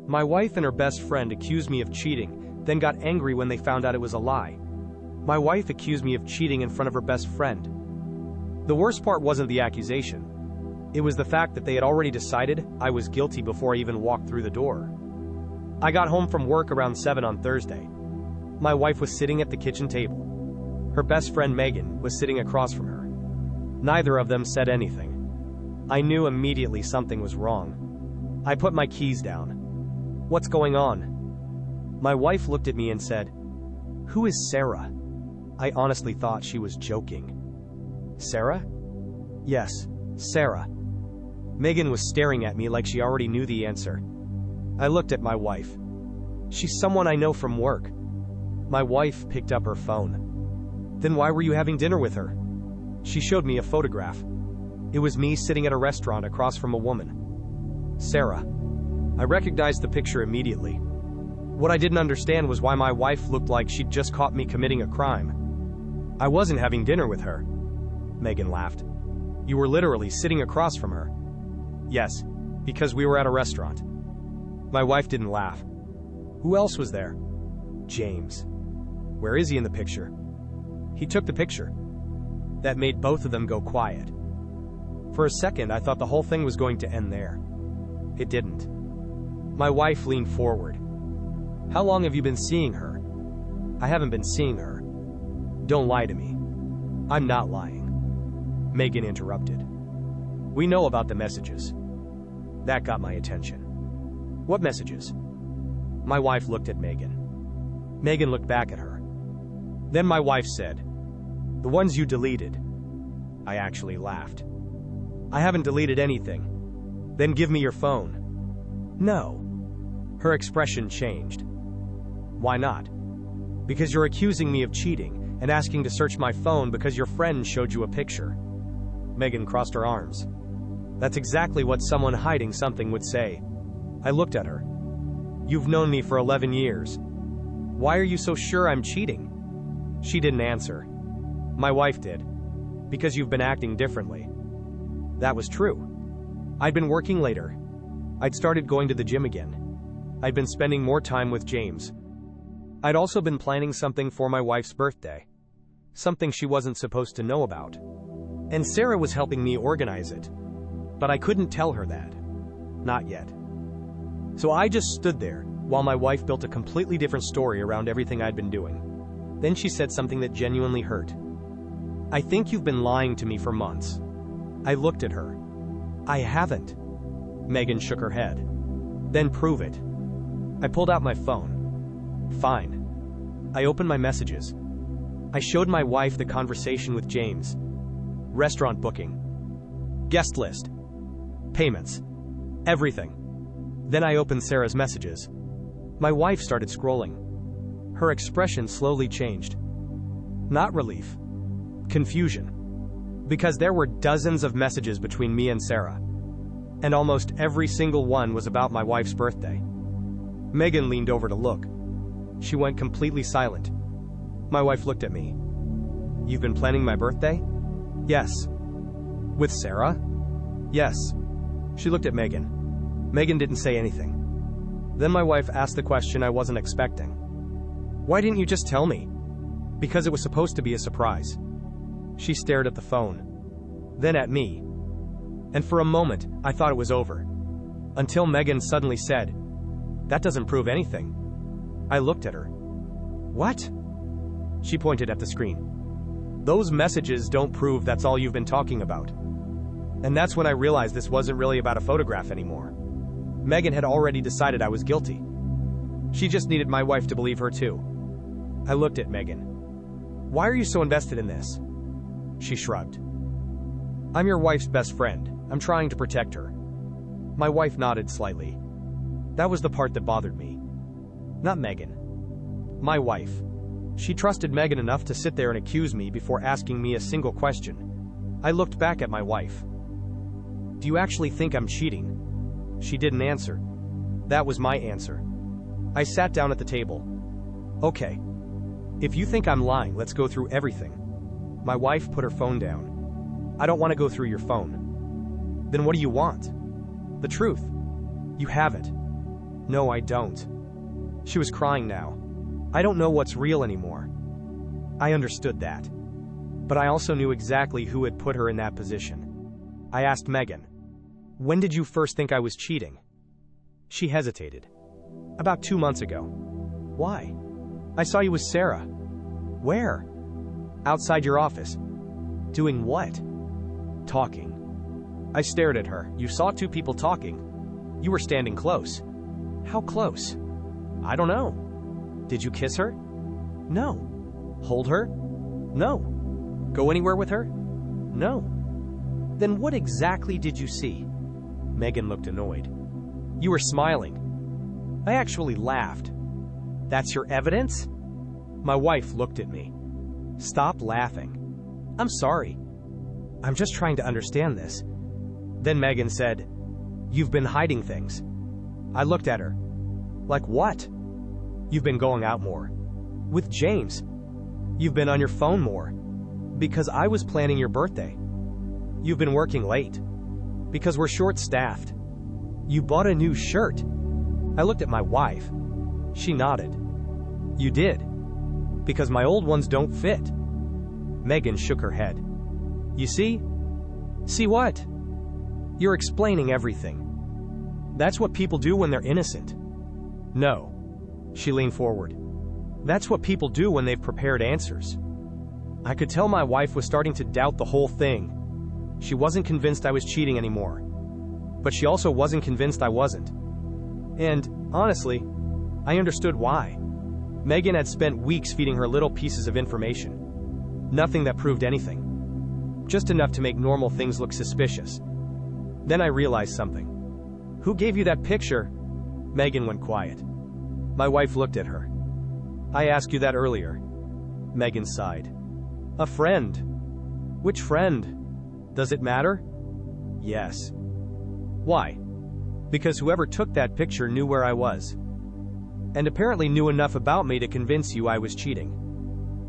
My wife and her best friend accused me of cheating, then got angry when they found out it was a lie. My wife accused me of cheating in front of her best friend. The worst part wasn't the accusation. It was the fact that they had already decided I was guilty before I even walked through the door. I got home from work around 7 on Thursday. My wife was sitting at the kitchen table. Her best friend Megan was sitting across from her. Neither of them said anything. I knew immediately something was wrong. I put my keys down. "What's going on?" My wife looked at me and said, "Who is Sarah?" I honestly thought she was joking. "Sarah?" "Yes, Sarah." Megan was staring at me like she already knew the answer. I looked at my wife. "She's someone I know from work." My wife picked up her phone. "Then why were you having dinner with her?" She showed me a photograph. It was me sitting at a restaurant across from a woman. Sarah. I recognized the picture immediately. What I didn't understand was why my wife looked like she'd just caught me committing a crime. "I wasn't having dinner with her." Megan laughed. "You were literally sitting across from her." "Yes, because we were at a restaurant." My wife didn't laugh. "Who else was there?" "James." "Where is he in the picture?" "He took the picture." That made both of them go quiet. For a second, I thought the whole thing was going to end there. It didn't. My wife leaned forward. "How long have you been seeing her?" "I haven't been seeing her." "Don't lie to me." "I'm not lying." Megan interrupted. "We know about the messages." That got my attention. "What messages?" My wife looked at Megan. Megan looked back at her. Then my wife said, "The ones you deleted." I actually laughed. "I haven't deleted anything." "Then give me your phone." "No." Her expression changed. "Why not?" "Because you're accusing me of cheating and asking to search my phone because your friend showed you a picture." Megan crossed her arms. "That's exactly what someone hiding something would say." I looked at her. "You've known me for 11 years. Why are you so sure I'm cheating?" She didn't answer. My wife did. "Because you've been acting differently." That was true. I'd been working later. I'd started going to the gym again. I'd been spending more time with James. I'd also been planning something for my wife's birthday. Something she wasn't supposed to know about. And Sarah was helping me organize it. But I couldn't tell her that. Not yet. So I just stood there, while my wife built a completely different story around everything I'd been doing. Then she said something that genuinely hurt. "I think you've been lying to me for months." I looked at her. "I haven't." Megan shook her head. "Then prove it." I pulled out my phone. "Fine." I opened my messages. I showed my wife the conversation with James. Restaurant booking. Guest list. Payments. Everything. Then I opened Sarah's messages. My wife started scrolling. Her expression slowly changed. Not relief. Confusion. Because there were dozens of messages between me and Sarah. And almost every single one was about my wife's birthday. Megan leaned over to look. She went completely silent. My wife looked at me. "You've been planning my birthday?" "Yes." "With Sarah?" "Yes." She looked at Megan. Megan didn't say anything. Then my wife asked the question I wasn't expecting. "Why didn't you just tell me?" "Because it was supposed to be a surprise." She stared at the phone. Then at me. And for a moment, I thought it was over. Until Megan suddenly said, "That doesn't prove anything." I looked at her. "What?" She pointed at the screen. "Those messages don't prove that's all you've been talking about." And that's when I realized this wasn't really about a photograph anymore. Megan had already decided I was guilty. She just needed my wife to believe her too. I looked at Megan. "Why are you so invested in this?" She shrugged. "I'm your wife's best friend. I'm trying to protect her." My wife nodded slightly. That was the part that bothered me. Not Megan. My wife. She trusted Megan enough to sit there and accuse me before asking me a single question. I looked back at my wife. "Do you actually think I'm cheating?" She didn't answer. That was my answer. I sat down at the table. "Okay. If you think I'm lying, let's go through everything." My wife put her phone down. "I don't want to go through your phone." "Then what do you want?" "The truth." "You have it." No, I don't. She was crying now. I don't know what's real anymore. I understood that. But I also knew exactly who had put her in that position. I asked Megan, "When did you first think I was cheating?" She hesitated. "About 2 months ago." "Why?" "I saw you with Sarah." "Where?" "Outside your office." "Doing what?" "Talking." I stared at her. "You saw 2 people talking. You were standing close." "How close?" "I don't know." "Did you kiss her?" "No." "Hold her?" "No." "Go anywhere with her?" "No." "Then what exactly did you see?" Megan looked annoyed. "You were smiling." I actually laughed. "That's your evidence?" My wife looked at me. "Stop laughing." "I'm sorry. I'm just trying to understand this." Then Megan said, "You've been hiding things." I looked at her. "Like what?" "You've been going out more." "With James." "You've been on your phone more." "Because I was planning your birthday." "You've been working late." "Because we're short-staffed." "You bought a new shirt." I looked at my wife. She nodded. "You did." "Because my old ones don't fit." Megan shook her head. "You see?" "See what?" "You're explaining everything. That's what people do when they're innocent." "No." She leaned forward. "That's what people do when they've prepared answers." I could tell my wife was starting to doubt the whole thing. She wasn't convinced I was cheating anymore. But she also wasn't convinced I wasn't. And, honestly, I understood why. Megan had spent weeks feeding her little pieces of information. Nothing that proved anything. Just enough to make normal things look suspicious. Then I realized something. "Who gave you that picture?" Megan went quiet. My wife looked at her. "I asked you that earlier." Megan sighed. "A friend." "Which friend?" "Does it matter?" "Yes." "Why?" "Because whoever took that picture knew where I was. And apparently knew enough about me to convince you I was cheating."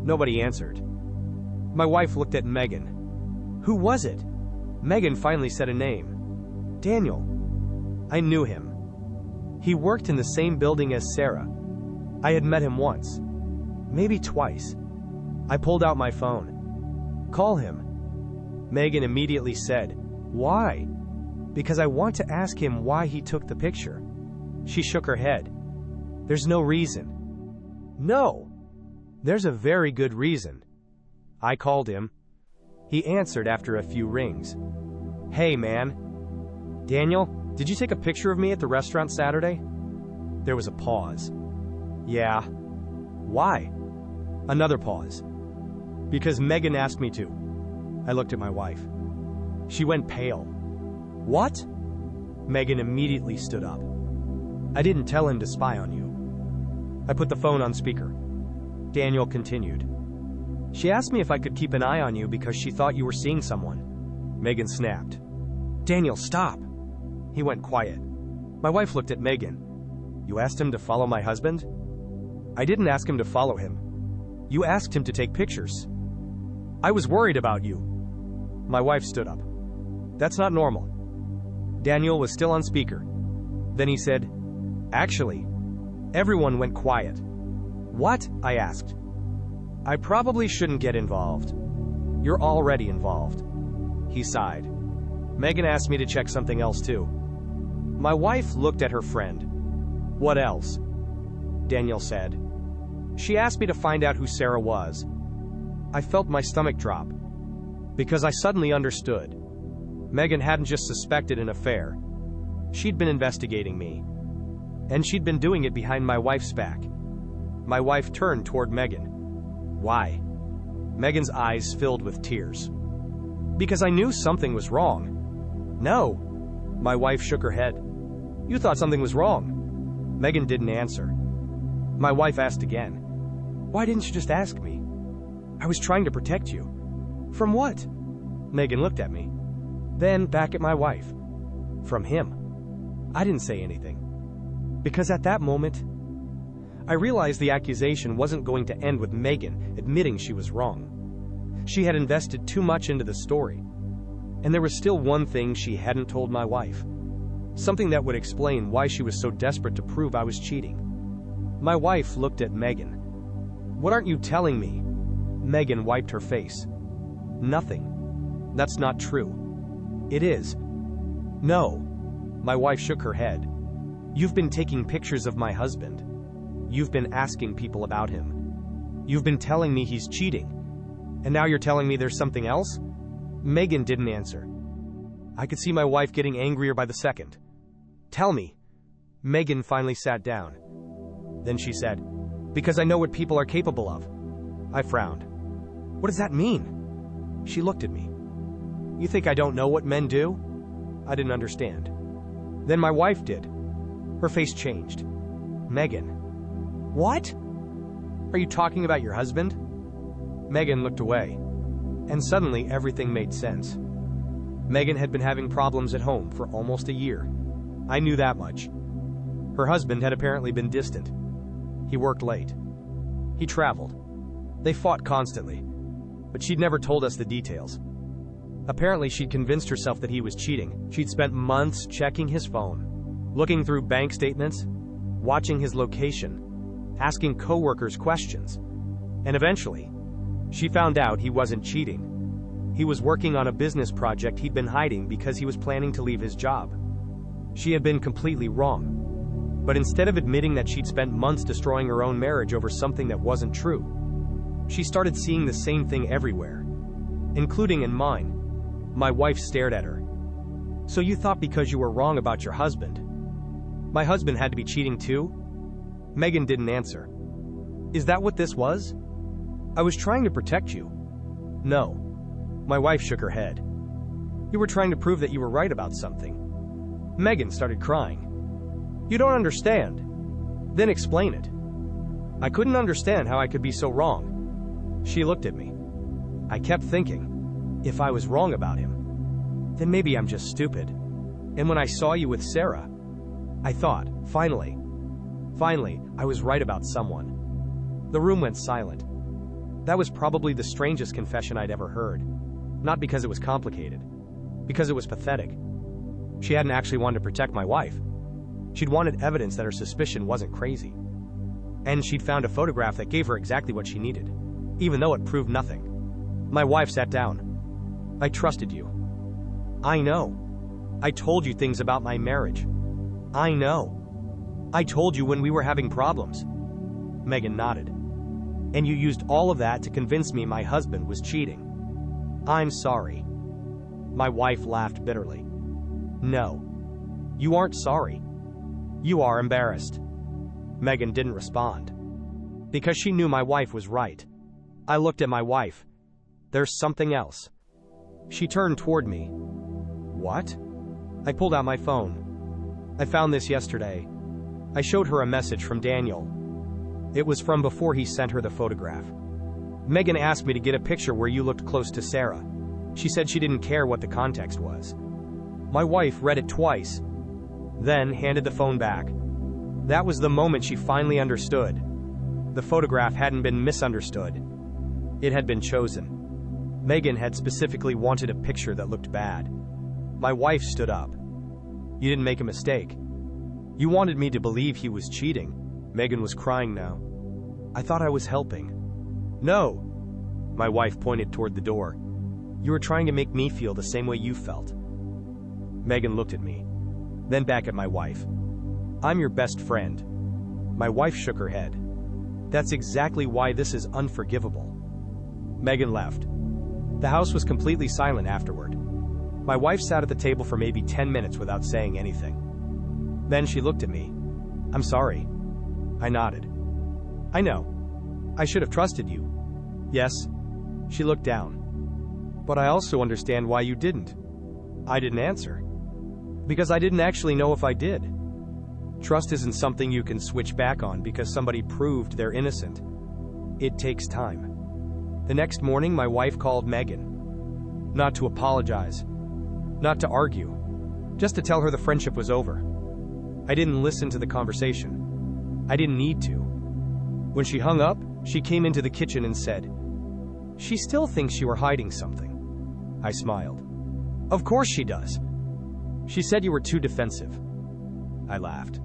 Nobody answered. My wife looked at Megan. "Who was it?" Megan finally said a name. "Daniel." I knew him. He worked in the same building as Sarah. I had met him once. Maybe twice. I pulled out my phone. "Call him." Megan immediately said, "Why?" "Because I want to ask him why he took the picture." She shook her head. "There's no reason." "No." "There's a very good reason." I called him. He answered after a few rings. "Hey, man." "Daniel, did you take a picture of me at the restaurant Saturday?" There was a pause. "Yeah." "Why?" Another pause. "Because Megan asked me to." I looked at my wife. She went pale. "What?" Megan immediately stood up. "I didn't tell him to spy on you." I put the phone on speaker. Daniel continued. "She asked me if I could keep an eye on you because she thought you were seeing someone." Megan snapped. "Daniel, stop." He went quiet. My wife looked at Megan. "You asked him to follow my husband?" "I didn't ask him to follow him. You asked him to take pictures." "I was worried about you." My wife stood up. "That's not normal." Daniel was still on speaker. Then he said, "Actually." Everyone went quiet. "What?" I asked. "I probably shouldn't get involved." "You're already involved." He sighed. Megan asked me to check something else too. My wife looked at her friend. "What else?" Daniel said. "She asked me to find out who Sarah was." I felt my stomach drop. Because I suddenly understood. Megan hadn't just suspected an affair. She'd been investigating me. And she'd been doing it behind my wife's back. My wife turned toward Megan. "Why?" Megan's eyes filled with tears. "Because I knew something was wrong." "No." My wife shook her head. "You thought something was wrong." Megan didn't answer. My wife asked again. "Why didn't you just ask me?" "I was trying to protect you." "From what?" Megan looked at me. Then back at my wife. "From him." I didn't say anything. Because at that moment, I realized the accusation wasn't going to end with Megan admitting she was wrong. She had invested too much into the story. And there was still one thing she hadn't told my wife. Something that would explain why she was so desperate to prove I was cheating. My wife looked at Megan. "What aren't you telling me?" Megan wiped her face. "Nothing. That's not true." "It is." "No." My wife shook her head. "You've been taking pictures of my husband. You've been asking people about him. You've been telling me he's cheating. And now you're telling me there's something else?" Megan didn't answer. I could see my wife getting angrier by the second. "Tell me." Megan finally sat down. Then she said, "Because I know what people are capable of." I frowned. "What does that mean?" She looked at me. "You think I don't know what men do?" I didn't understand. Then my wife did. Her face changed. "Megan." "What? Are you talking about your husband?" Megan looked away. And suddenly everything made sense. Megan had been having problems at home for almost a year. I knew that much. Her husband had apparently been distant. He worked late. He traveled. They fought constantly, but she'd never told us the details. Apparently, she'd convinced herself that he was cheating. She'd spent months checking his phone, looking through bank statements, watching his location, asking coworkers questions, and eventually, she found out he wasn't cheating. He was working on a business project he'd been hiding because he was planning to leave his job. She had been completely wrong. But instead of admitting that she'd spent months destroying her own marriage over something that wasn't true, she started seeing the same thing everywhere, including in mine. My wife stared at her. "So you thought because you were wrong about your husband, my husband had to be cheating too?" Megan didn't answer. "Is that what this was?" "I was trying to protect you." "No." My wife shook her head. "You were trying to prove that you were right about something." Megan started crying. "You don't understand." "Then explain it." I couldn't understand how I could be so wrong. She looked at me. I kept thinking, if I was wrong about him, then maybe I'm just stupid. And when I saw you with Sarah, I thought, finally, I was right about someone. The room went silent. That was probably the strangest confession I'd ever heard. Not because it was complicated, because it was pathetic. She hadn't actually wanted to protect my wife. She'd wanted evidence that her suspicion wasn't crazy. And she'd found a photograph that gave her exactly what she needed, even though it proved nothing. My wife sat down. "I trusted you." "I know. I told you things about my marriage." "I know. I told you when we were having problems." Megan nodded. "And you used all of that to convince me my husband was cheating." "I'm sorry." My wife laughed bitterly. "No. You aren't sorry. You are embarrassed." Megan didn't respond. Because she knew my wife was right. I looked at my wife. "There's something else." She turned toward me. "What?" I pulled out my phone. "I found this yesterday." I showed her a message from Daniel. It was from before he sent her the photograph. "Megan asked me to get a picture where you looked close to Sarah. She said she didn't care what the context was." My wife read it twice, then handed the phone back. That was the moment she finally understood. The photograph hadn't been misunderstood. It had been chosen. Megan had specifically wanted a picture that looked bad. My wife stood up. "You didn't make a mistake. You wanted me to believe he was cheating." Megan was crying now. I thought I was helping. "No." My wife pointed toward the door. "You were trying to make me feel the same way you felt." Megan looked at me, then back at my wife. "I'm your best friend." My wife shook her head. "That's exactly why this is unforgivable." Megan left. The house was completely silent afterward. My wife sat at the table for maybe 10 minutes without saying anything. Then she looked at me. "I'm sorry." I nodded. "I know. I should have trusted you." "Yes." She looked down. "But I also understand why you didn't." I didn't answer. Because I didn't actually know if I did. Trust isn't something you can switch back on because somebody proved they're innocent. It takes time. The next morning, my wife called Megan. Not to apologize. Not to argue. Just to tell her the friendship was over. I didn't listen to the conversation. I didn't need to. When she hung up, she came into the kitchen and said, "She still thinks you are hiding something." I smiled. "Of course she does. She said you were too defensive." I laughed.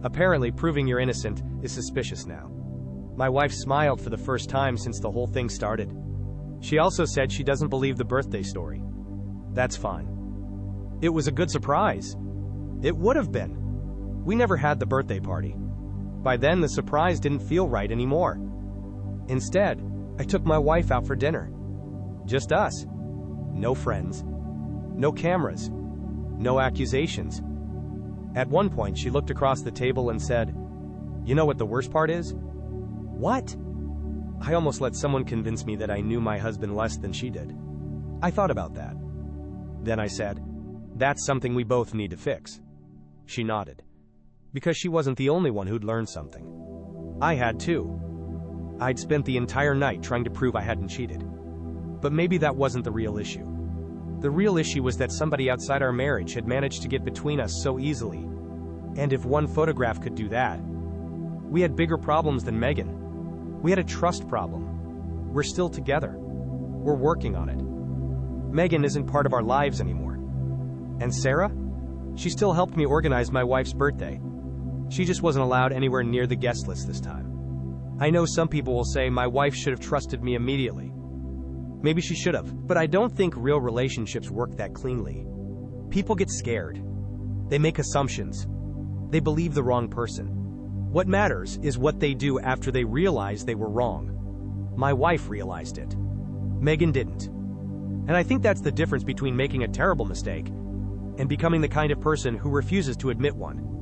Apparently, proving you're innocent is suspicious now. My wife smiled for the first time since the whole thing started. She also said she doesn't believe the birthday story. That's fine. It was a good surprise. It would have been. We never had the birthday party. By then, the surprise didn't feel right anymore. Instead, I took my wife out for dinner. Just us. No friends. No cameras. No accusations. At one point, she looked across the table and said, "You know what the worst part is?" "What?" I almost let someone convince me that I knew my husband less than she did. I thought about that. Then I said, "That's something we both need to fix." She nodded. Because she wasn't the only one who'd learned something. I had too. I'd spent the entire night trying to prove I hadn't cheated. But maybe that wasn't the real issue. The real issue was that somebody outside our marriage had managed to get between us so easily. And if one photograph could do that, we had bigger problems than Megan. We had a trust problem. We're still together. We're working on it. Megan isn't part of our lives anymore. And Sarah? She still helped me organize my wife's birthday. She just wasn't allowed anywhere near the guest list this time. I know some people will say my wife should have trusted me immediately. Maybe she should have, but I don't think real relationships work that cleanly. People get scared. They make assumptions. They believe the wrong person. What matters is what they do after they realize they were wrong. My wife realized it. Megan didn't. And I think that's the difference between making a terrible mistake and becoming the kind of person who refuses to admit one.